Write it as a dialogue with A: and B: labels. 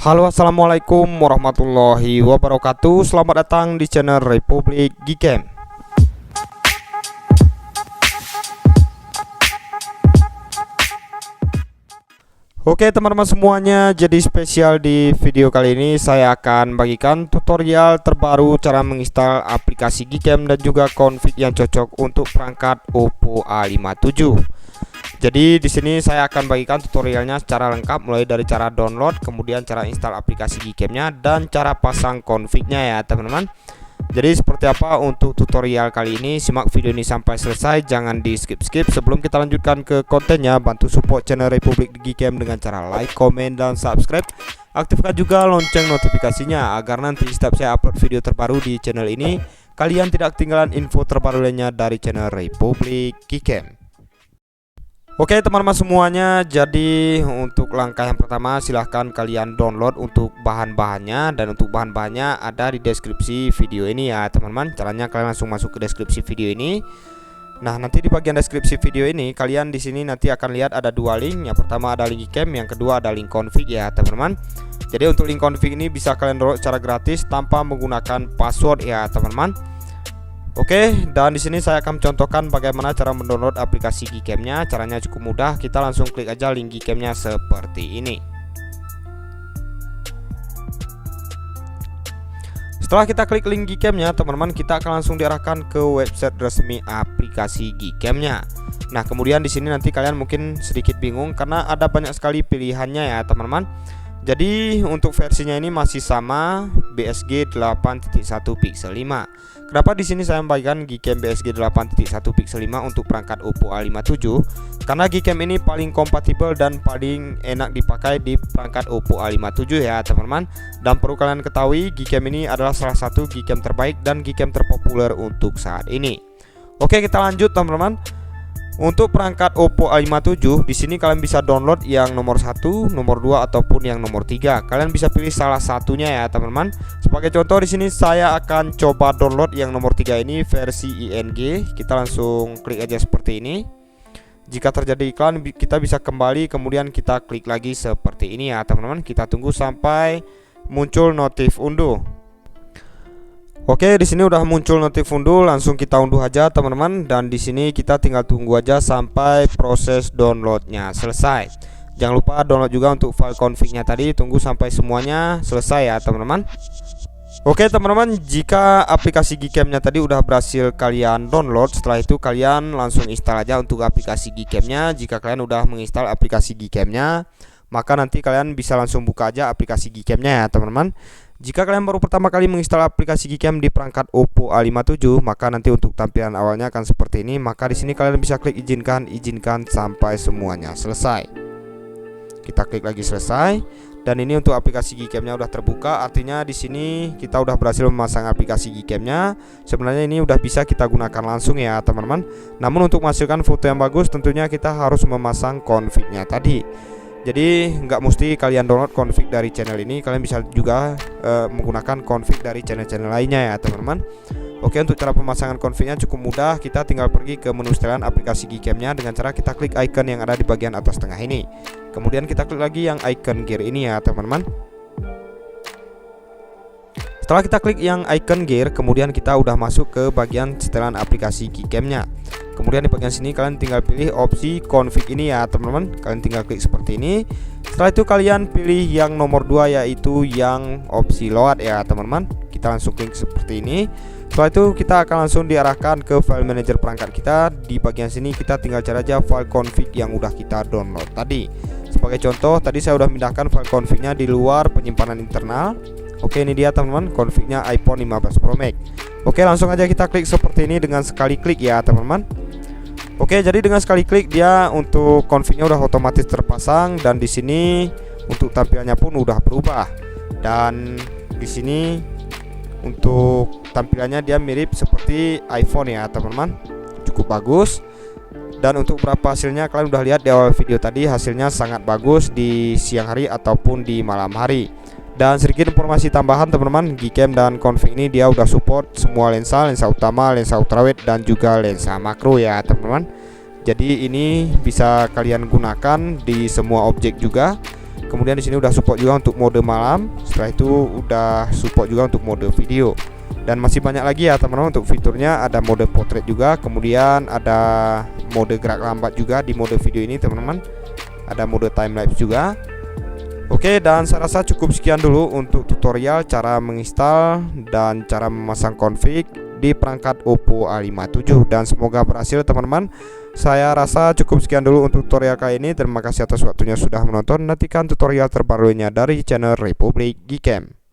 A: Halo, assalamualaikum warahmatullahi wabarakatuh. Selamat datang di channel Republik Gcam. Oke teman-teman semuanya, jadi spesial di video kali ini saya akan bagikan tutorial terbaru cara menginstal aplikasi Gcam dan juga config yang cocok untuk perangkat Oppo A57. Jadi di sini saya akan bagikan tutorialnya secara lengkap, mulai dari cara download, kemudian cara install aplikasi Gcam-nya dan cara pasang config-nya ya teman-teman. Jadi seperti apa untuk tutorial kali ini, simak video ini sampai selesai, jangan di skip-skip. Sebelum kita lanjutkan ke kontennya, bantu support channel Republik Gcam dengan cara like, komen, dan subscribe. Aktifkan juga lonceng notifikasinya agar nanti setiap saya upload video terbaru di channel ini, kalian tidak ketinggalan info terbaru lainnya dari channel Republik Gcam. Oke teman-teman semuanya, jadi untuk langkah yang pertama silahkan kalian download untuk bahan-bahannya, dan untuk bahan-bahannya ada di deskripsi video ini ya teman-teman. Caranya kalian langsung masuk ke deskripsi video ini. Nah, nanti di bagian deskripsi video ini kalian di sini nanti akan lihat ada dua link. Yang pertama ada link Gcam, yang kedua ada link config ya teman-teman. Jadi untuk link config ini bisa kalian download secara gratis tanpa menggunakan password ya teman-teman. Oke, dan di sini saya akan contohkan bagaimana cara mendownload aplikasi Gcam-nya. Caranya cukup mudah, kita langsung klik aja link Gcam-nya seperti ini. Setelah kita klik link Gcam-nya, teman-teman, kita akan langsung diarahkan ke website resmi aplikasi Gcam-nya. Nah, kemudian di sini nanti kalian mungkin sedikit bingung karena ada banyak sekali pilihannya ya, teman-teman. Jadi untuk versinya ini masih sama, BSG 8.1 pixel 5. Kenapa di sini saya membagikan Gcam BSG 8.1 pixel 5 untuk perangkat Oppo A57? Karena Gcam ini paling kompatibel dan paling enak dipakai di perangkat Oppo A57 ya teman-teman. Dan perlu kalian ketahui, Gcam ini adalah salah satu Gcam terbaik dan Gcam terpopuler untuk saat ini. Oke, kita lanjut teman-teman. Untuk perangkat Oppo A57 di sini kalian bisa download yang nomor 1, nomor 2 ataupun yang nomor 3. Kalian bisa pilih salah satunya ya teman-teman. Sebagai contoh di sini saya akan coba download yang nomor 3 ini versi ING. Kita langsung klik aja seperti ini. Jika terjadi iklan kita bisa kembali, kemudian kita klik lagi seperti ini ya teman-teman. Kita tunggu sampai muncul notif unduh. Oke, di sini udah muncul notif unduh, langsung kita unduh aja teman-teman. Dan di sini kita tinggal tunggu aja sampai proses downloadnya selesai. Jangan lupa download juga untuk file config-nya tadi, tunggu sampai semuanya selesai ya teman-teman. Oke teman-teman, jika aplikasi Gcam-nya tadi udah berhasil kalian download, setelah itu kalian langsung install aja untuk aplikasi Gcam-nya. Jika kalian udah menginstal aplikasi Gcam-nya, maka nanti kalian bisa langsung buka aja aplikasi Gcam-nya ya teman-teman. Jika kalian baru pertama kali menginstal aplikasi Gcam di perangkat Oppo A57, maka nanti untuk tampilan awalnya akan seperti ini. Maka di sini kalian bisa klik izinkan sampai semuanya selesai. Kita klik lagi selesai. Dan ini untuk aplikasi Gcam-nya udah terbuka, artinya di sini kita udah berhasil memasang aplikasi Gcam-nya. Sebenarnya ini udah bisa kita gunakan langsung ya teman-teman. Namun untuk menghasilkan foto yang bagus tentunya kita harus memasang config-nya tadi. Jadi nggak mesti kalian download config dari channel ini, kalian bisa juga menggunakan config dari channel-channel lainnya ya teman-teman. Oke, untuk cara pemasangan config-nya cukup mudah. Kita tinggal pergi ke menu setelan aplikasi Gcam-nya dengan cara kita klik icon yang ada di bagian atas tengah ini. Kemudian kita klik lagi yang icon gear ini ya teman-teman. Setelah kita klik yang icon gear, kemudian kita udah masuk ke bagian setelan aplikasi Gcam-nya. Kemudian di bagian sini kalian tinggal pilih opsi config ini ya teman-teman. Kalian tinggal klik seperti ini. Setelah itu kalian pilih yang nomor 2, yaitu yang opsi load ya teman-teman. Kita langsung klik seperti ini. Setelah itu kita akan langsung diarahkan ke file manager perangkat kita. Di bagian sini kita tinggal cari aja file config yang udah kita download tadi. Sebagai contoh, tadi saya udah pindahkan file config-nya di luar penyimpanan internal. Oke, ini dia teman-teman, config-nya iPhone 15 Pro Max. Oke, langsung aja kita klik seperti ini dengan sekali klik ya teman-teman. Oke, jadi dengan sekali klik dia untuk config-nya udah otomatis terpasang, dan di sini untuk tampilannya pun udah berubah. Dan di sini untuk tampilannya dia mirip seperti iPhone ya teman-teman. Cukup bagus. Dan untuk berapa hasilnya kalian udah lihat di awal video tadi, hasilnya sangat bagus di siang hari ataupun di malam hari. Dan sedikit informasi tambahan teman-teman, Gcam dan config ini dia udah support semua lensa, lensa utama, lensa ultrawide dan juga lensa makro ya teman-teman. Jadi ini bisa kalian gunakan di semua objek juga. Kemudian di sini udah support juga untuk mode malam. Setelah itu udah support juga untuk mode video. Dan masih banyak lagi ya teman-teman untuk fiturnya. Ada mode portrait juga, kemudian ada mode gerak lambat juga di mode video ini teman-teman. Ada mode time lapse juga. Oke, dan saya rasa cukup sekian dulu untuk tutorial cara menginstal dan cara memasang config di perangkat Oppo A57, dan semoga berhasil teman-teman. Saya rasa cukup sekian dulu untuk tutorial kali ini. Terima kasih atas waktunya sudah menonton. Nantikan tutorial terbarunya dari channel Republik Gcam.